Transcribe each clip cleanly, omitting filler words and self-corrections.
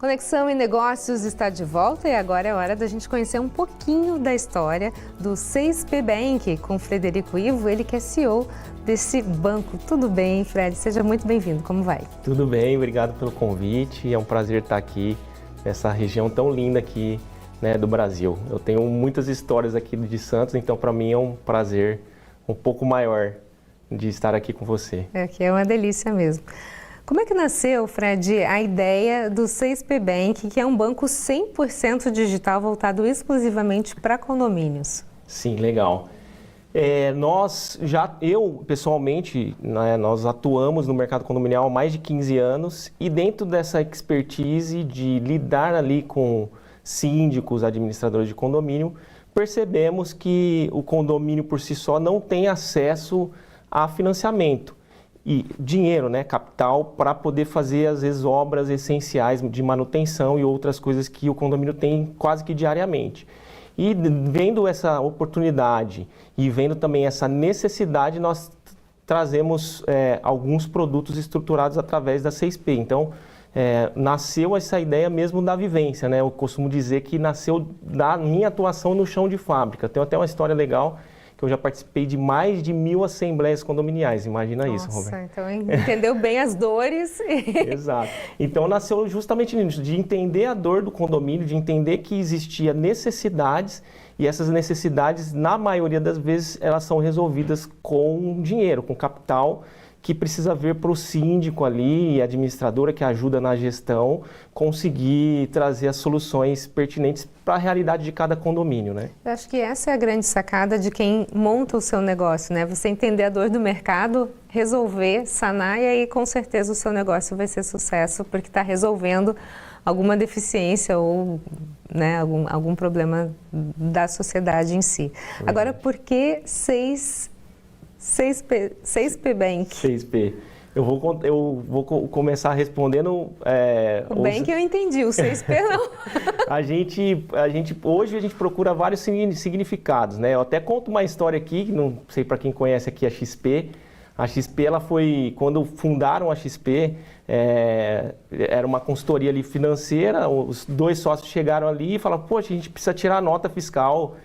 Conexão e Negócios está de volta e agora é hora da gente conhecer um pouquinho da história do 6P Bank com Frederico Ivo, ele que é CEO desse banco. Tudo bem, Fred? Seja muito bem-vindo. Como vai? Tudo bem, obrigado pelo convite. É um prazer estar aqui nessa região tão linda aqui, né, do Brasil. Eu tenho muitas histórias aqui de Santos, então para mim é um prazer um pouco maior de estar aqui com você. Aqui é uma delícia mesmo. Como é que nasceu, Fred, a ideia do 6P Bank, que é um banco 100% digital voltado exclusivamente para condomínios? Sim, legal. Eu pessoalmente, né, nós atuamos no mercado condominial há mais de 15 anos e dentro dessa expertise de lidar ali com síndicos, administradores de condomínio, percebemos que o condomínio por si só não tem acesso a financiamento e dinheiro, né, capital, para poder fazer às vezes obras essenciais de manutenção e outras coisas que o condomínio tem quase que diariamente. E vendo essa oportunidade e vendo também essa necessidade, nós trazemos alguns produtos estruturados através da 6P. Então, nasceu essa ideia mesmo da vivência, né? Eu costumo dizer que nasceu da minha atuação no chão de fábrica. Tem até uma história legal, que eu já participei de mais de 1000 assembleias condominiais, imagina. Nossa, isso, Roberto. Então entendeu bem as dores. Exato. Então nasceu justamente nisso, de entender a dor do condomínio, de entender que existia necessidades e essas necessidades, na maioria das vezes, elas são resolvidas com dinheiro, com capital, que precisa ver para o síndico ali, a administradora que ajuda na gestão, conseguir trazer as soluções pertinentes para a realidade de cada condomínio, né? Eu acho que essa é a grande sacada de quem monta o seu negócio, né? Você entender a dor do mercado, resolver, sanar e aí com certeza o seu negócio vai ser sucesso porque está resolvendo alguma deficiência ou, né, algum problema da sociedade em si. Agora, por que 6P Bank? 6P. Eu vou começar respondendo... O Bank eu entendi, o 6P não. Hoje a gente procura vários significados, né? Eu até conto uma história aqui, não sei para quem conhece aqui a XP. A XP, ela foi, quando fundaram a XP, era uma consultoria ali financeira, os dois sócios chegaram ali e falaram, poxa, a gente precisa tirar a nota fiscal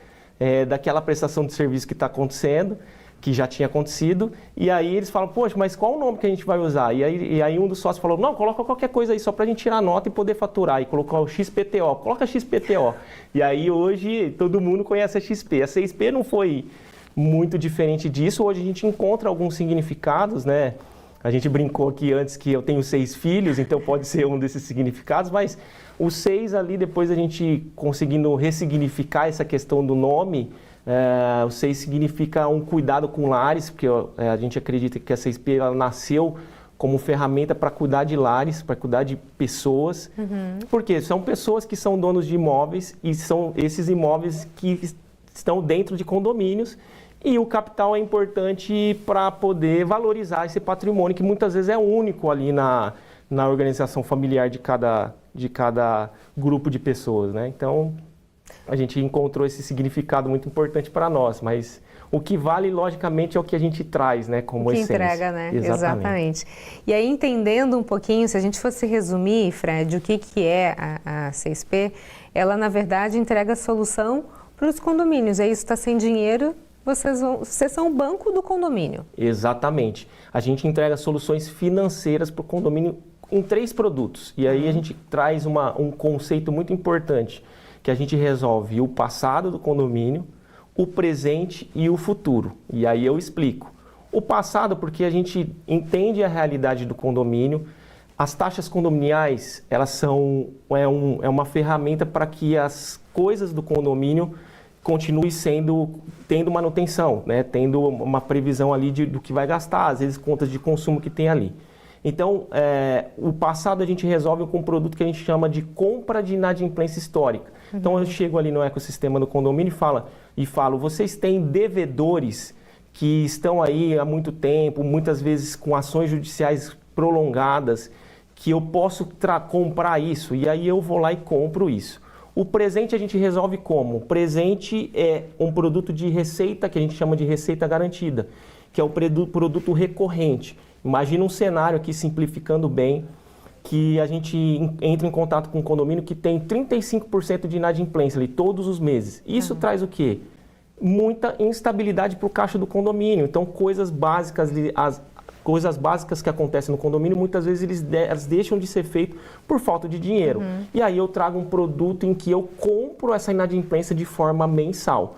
daquela prestação de serviço que está acontecendo, que já tinha acontecido, e aí eles falam, poxa, mas qual o nome que a gente vai usar? E aí um dos sócios falou, não, coloca qualquer coisa aí só pra gente tirar a nota e poder faturar, e colocou o XPTO, coloca XPTO. E aí hoje todo mundo conhece a XP. A 6P não foi muito diferente disso, hoje a gente encontra alguns significados, né? A gente brincou aqui antes que eu tenho 6 filhos, então pode ser um desses significados, mas o 6 ali, depois a gente conseguindo ressignificar essa questão do nome, o 6 significa um cuidado com lares, porque a gente acredita que a 6P ela nasceu como ferramenta para cuidar de lares, para cuidar de pessoas, porque são pessoas que são donos de imóveis e são esses imóveis que estão dentro de condomínios e o capital é importante para poder valorizar esse patrimônio que muitas vezes é único ali na organização familiar de cada grupo de pessoas, né? Então, a gente encontrou esse significado muito importante para nós, mas o que vale, logicamente, é o que a gente traz, né, como essência. O que entrega, né? Exatamente. E aí, entendendo um pouquinho, se a gente fosse resumir, Fred, o que é a 6P, ela, na verdade, entrega a solução para os condomínios. Aí, isso está sem dinheiro, vocês são o banco do condomínio. Exatamente. A gente entrega soluções financeiras para o condomínio em 3 produtos. E aí, a gente traz um conceito muito importante, que a gente resolve o passado do condomínio, o presente e o futuro. E aí eu explico. O passado, porque a gente entende a realidade do condomínio. As taxas condominiais, elas são uma ferramenta para que as coisas do condomínio continuem tendo manutenção, né? Tendo uma previsão ali do que vai gastar, às vezes contas de consumo que tem ali. Então, o passado a gente resolve com um produto que a gente chama de compra de inadimplência histórica. Então, eu chego ali no ecossistema do condomínio e falo, vocês têm devedores que estão aí há muito tempo, muitas vezes com ações judiciais prolongadas, que eu posso comprar isso, e aí eu vou lá e compro isso. O presente a gente resolve como? O presente é um produto de receita, que a gente chama de receita garantida, que é o produto recorrente. Imagina um cenário aqui, simplificando bem, que a gente entra em contato com um condomínio que tem 35% de inadimplência ali todos os meses. Isso traz o quê? Muita instabilidade para o caixa do condomínio. Então, coisas básicas que acontecem no condomínio, muitas vezes elas deixam de ser feitas por falta de dinheiro. E aí eu trago um produto em que eu compro essa inadimplência de forma mensal.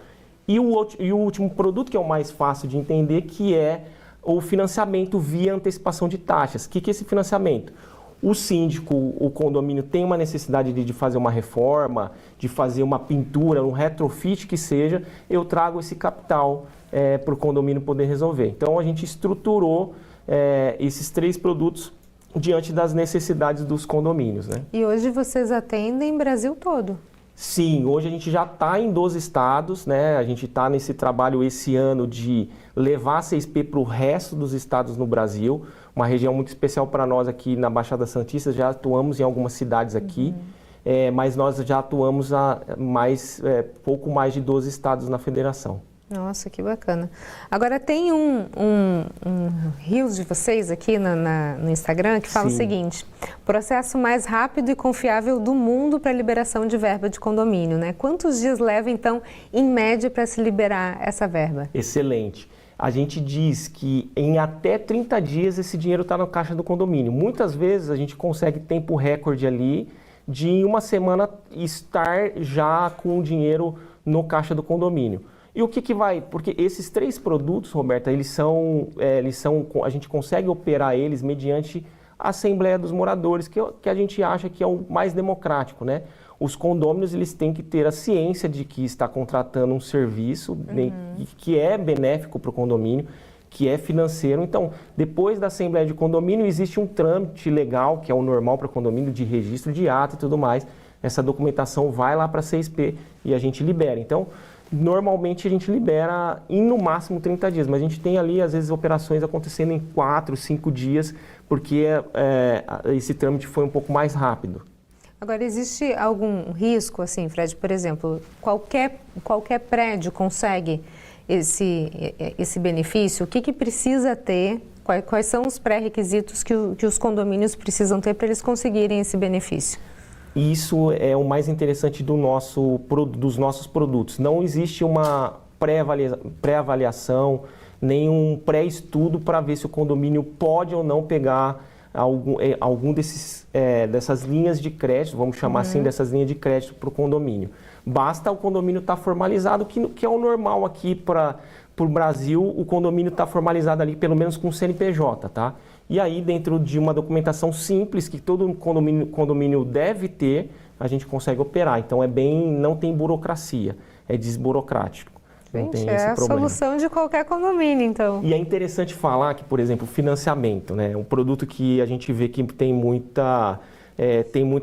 E o último produto, que é o mais fácil de entender, que é o financiamento via antecipação de taxas. O que é esse financiamento? O síndico, o condomínio tem uma necessidade de fazer uma reforma, de fazer uma pintura, um retrofit que seja, eu trago esse capital para o condomínio poder resolver. Então a gente estruturou esses 3 produtos diante das necessidades dos condomínios, né? E hoje vocês atendem o Brasil todo? Sim, hoje a gente já está em 12 estados, né? A gente está nesse trabalho esse ano de levar a 6P para o resto dos estados no Brasil. Uma região muito especial para nós aqui na Baixada Santista, já atuamos em algumas cidades aqui, mas nós já atuamos a pouco mais de 12 estados na federação. Nossa, que bacana. Agora tem um Reels de vocês aqui no Instagram que fala o seguinte: processo mais rápido e confiável do mundo para liberação de verba de condomínio, né? Quantos dias leva, então, em média, para se liberar essa verba? Excelente. A gente diz que em até 30 dias esse dinheiro está na caixa do condomínio. Muitas vezes a gente consegue tempo recorde ali de em uma semana estar já com o dinheiro no caixa do condomínio. E o que vai? Porque esses 3 produtos, Roberta, a gente consegue operar eles mediante a Assembleia dos Moradores, que a gente acha que é o mais democrático, né? Os condôminos, eles têm que ter a ciência de que está contratando um serviço que é benéfico para o condomínio, que é financeiro. Então, depois da Assembleia de Condomínio, existe um trâmite legal, que é o normal para condomínio, de registro de ata e tudo mais. Essa documentação vai lá para a 6P e a gente libera. Então, normalmente a gente libera em no máximo 30 dias, mas a gente tem ali, às vezes, operações acontecendo em 4, 5 dias, porque esse trâmite foi um pouco mais rápido. Agora, existe algum risco, assim, Fred? Por exemplo, qualquer prédio consegue esse benefício? O que precisa ter? Quais são os pré-requisitos que os condomínios precisam ter para eles conseguirem esse benefício? Isso é o mais interessante dos nossos produtos. Não existe uma pré-avaliação, nem um pré-estudo para ver se o condomínio pode ou não pegar algum dessas linhas de crédito, vamos chamar assim, dessas linhas de crédito para o condomínio. Basta o condomínio estar formalizado, que é o normal aqui para o Brasil, o condomínio está formalizado ali pelo menos com o CNPJ, tá? E aí, dentro de uma documentação simples, que todo condomínio deve ter, a gente consegue operar. Então, não tem burocracia, é desburocrático. Não tem esse problema. A solução de qualquer condomínio, então. E é interessante falar que, por exemplo, financiamento, né? Um produto que a gente vê que tem muita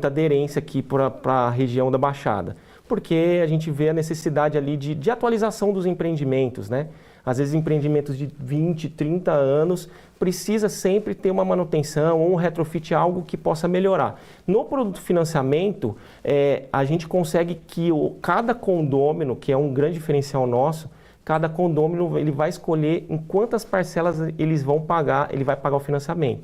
aderência aqui para a região da Baixada. Porque a gente vê a necessidade ali de atualização dos empreendimentos, né? Às vezes empreendimentos de 20, 30 anos precisa sempre ter uma manutenção ou um retrofit, algo que possa melhorar. No produto financiamento, a gente consegue que cada condômino, que é um grande diferencial nosso, cada condômino ele vai escolher em quantas parcelas ele vai pagar o financiamento.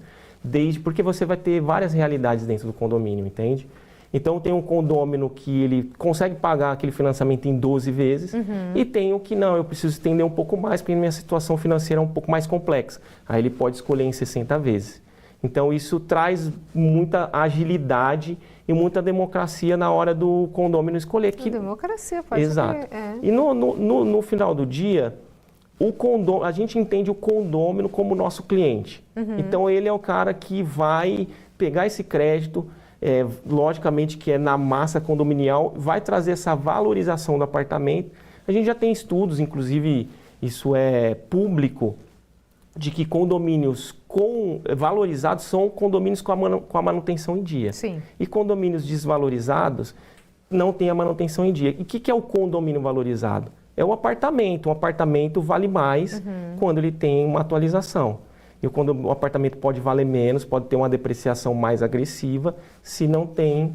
Porque você vai ter várias realidades dentro do condomínio, entende? Então, tem um condômino que ele consegue pagar aquele financiamento em 12 vezes e tem o que não, eu preciso estender um pouco mais porque minha situação financeira é um pouco mais complexa. Aí ele pode escolher em 60 vezes. Então, isso traz muita agilidade e muita democracia na hora do condômino escolher. Democracia, pode Exato. E no final do dia, a gente entende o condômino como nosso cliente. Então, ele é o cara que vai pegar esse crédito, logicamente que é na massa condominial, vai trazer essa valorização do apartamento. A gente já tem estudos, inclusive isso é público, de que condomínios valorizados são condomínios com a manutenção em dia. Sim. E condomínios desvalorizados não têm a manutenção em dia. E o que é o condomínio valorizado? É o apartamento. Um apartamento vale mais quando ele tem uma atualização. E quando o apartamento pode valer menos, pode ter uma depreciação mais agressiva, se não tem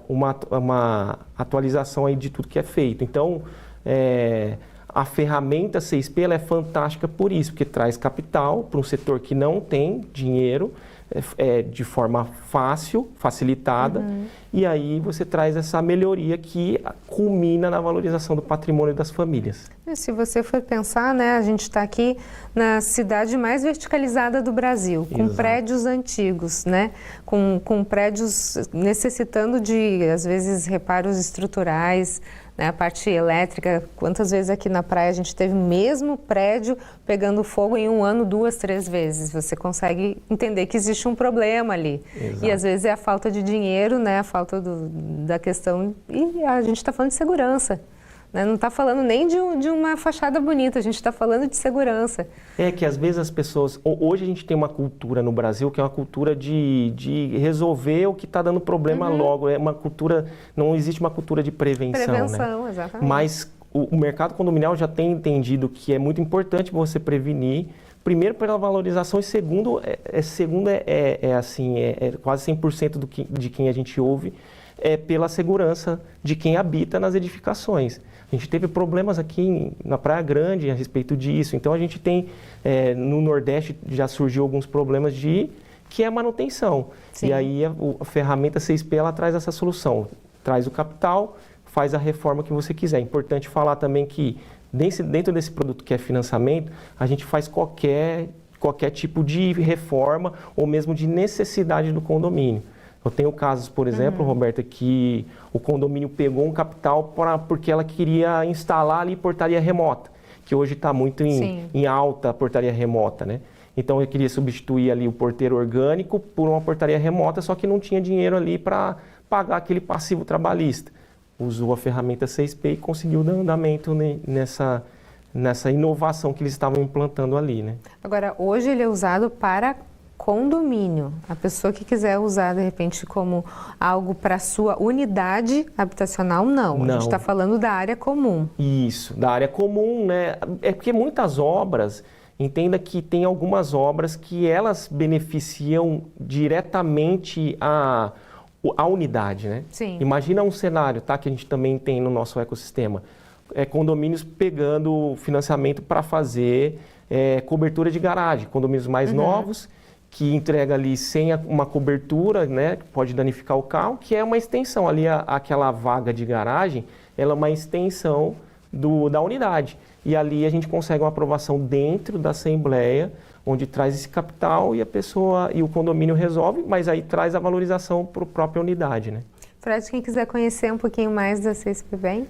uma atualização aí de tudo que é feito. Então, a ferramenta 6P ela é fantástica por isso, porque traz capital para um setor que não tem dinheiro, de forma fácil, facilitada, e aí você traz essa melhoria que culmina na valorização do patrimônio das famílias. E se você for pensar, né, a gente está aqui na cidade mais verticalizada do Brasil, com Exato. prédios antigos, né, com prédios necessitando de, às vezes, reparos estruturais, né, a parte elétrica. Quantas vezes aqui na praia a gente teve o mesmo prédio pegando fogo em um ano 2, 3 vezes? Você consegue entender que existe um problema ali. Exato. E às vezes é a falta de dinheiro, né, a falta da questão, e a gente está falando de segurança. Né? Não está falando nem de uma fachada bonita, a gente está falando de segurança. É que às vezes as pessoas... Hoje a gente tem uma cultura no Brasil que é uma cultura de resolver o que está dando problema logo. É uma cultura... Não existe uma cultura de prevenção, Prevenção, né? Exatamente. Mas o mercado condominial já tem entendido que é muito importante você prevenir. Primeiro pela valorização e segundo quase 100% de quem a gente ouve, é pela segurança de quem habita nas edificações. A gente teve problemas aqui na Praia Grande a respeito disso. Então a gente tem, no Nordeste já surgiu alguns problemas que é manutenção. Sim. E aí a ferramenta 6P ela traz essa solução. Traz o capital, faz a reforma que você quiser. É importante falar também que dentro desse produto que é financiamento, a gente faz qualquer tipo de reforma ou mesmo de necessidade do condomínio. Eu tenho casos, por exemplo, Roberta, que o condomínio pegou um capital porque ela queria instalar ali portaria remota, que hoje está muito em alta a portaria remota, né? Então eu queria substituir ali o porteiro orgânico por uma portaria remota, só que não tinha dinheiro ali para pagar aquele passivo trabalhista. Usou a ferramenta 6P e conseguiu dar andamento nessa inovação que eles estavam implantando ali, né? Agora, hoje ele é usado para condomínio. A pessoa que quiser usar, de repente, como algo para sua unidade habitacional, não. A gente está falando da área comum. Isso, da área comum, né? É porque muitas obras, entenda que tem algumas obras que elas beneficiam diretamente a unidade, né? Sim. Imagina um cenário, tá? Que a gente também tem no nosso ecossistema. Condomínios pegando financiamento para fazer cobertura de garagem. Condomínios mais novos, que entrega ali sem uma cobertura, né, que pode danificar o carro, que é uma extensão ali, aquela vaga de garagem, ela é uma extensão da unidade. E ali a gente consegue uma aprovação dentro da Assembleia, onde traz esse capital e a pessoa e o condomínio resolve, mas aí traz a valorização para a própria unidade, né? Fred, quem quiser conhecer um pouquinho mais da 6P Bank?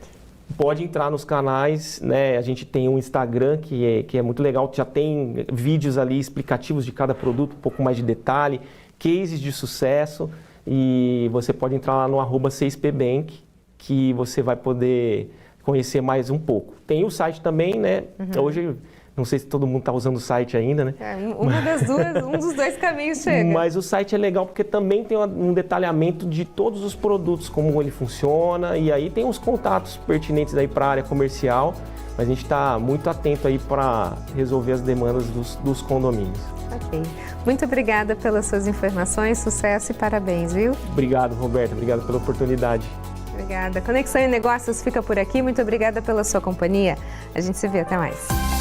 Pode entrar nos canais, né? A gente tem um Instagram que é muito legal, já tem vídeos ali explicativos de cada produto, um pouco mais de detalhe, cases de sucesso, e você pode entrar lá no @6pbank, que você vai poder conhecer mais um pouco. Tem o site também, né? Hoje, não sei se todo mundo está usando o site ainda, né? Um dos dois caminhos chega. Mas o site é legal porque também tem um detalhamento de todos os produtos, como ele funciona, e aí tem os contatos pertinentes aí para a área comercial, mas a gente está muito atento aí para resolver as demandas dos condomínios. Ok. Muito obrigada pelas suas informações, sucesso e parabéns, viu? Obrigado, Roberta. Obrigado pela oportunidade. Obrigada. Conexão em Negócios fica por aqui. Muito obrigada pela sua companhia. A gente se vê. Até mais.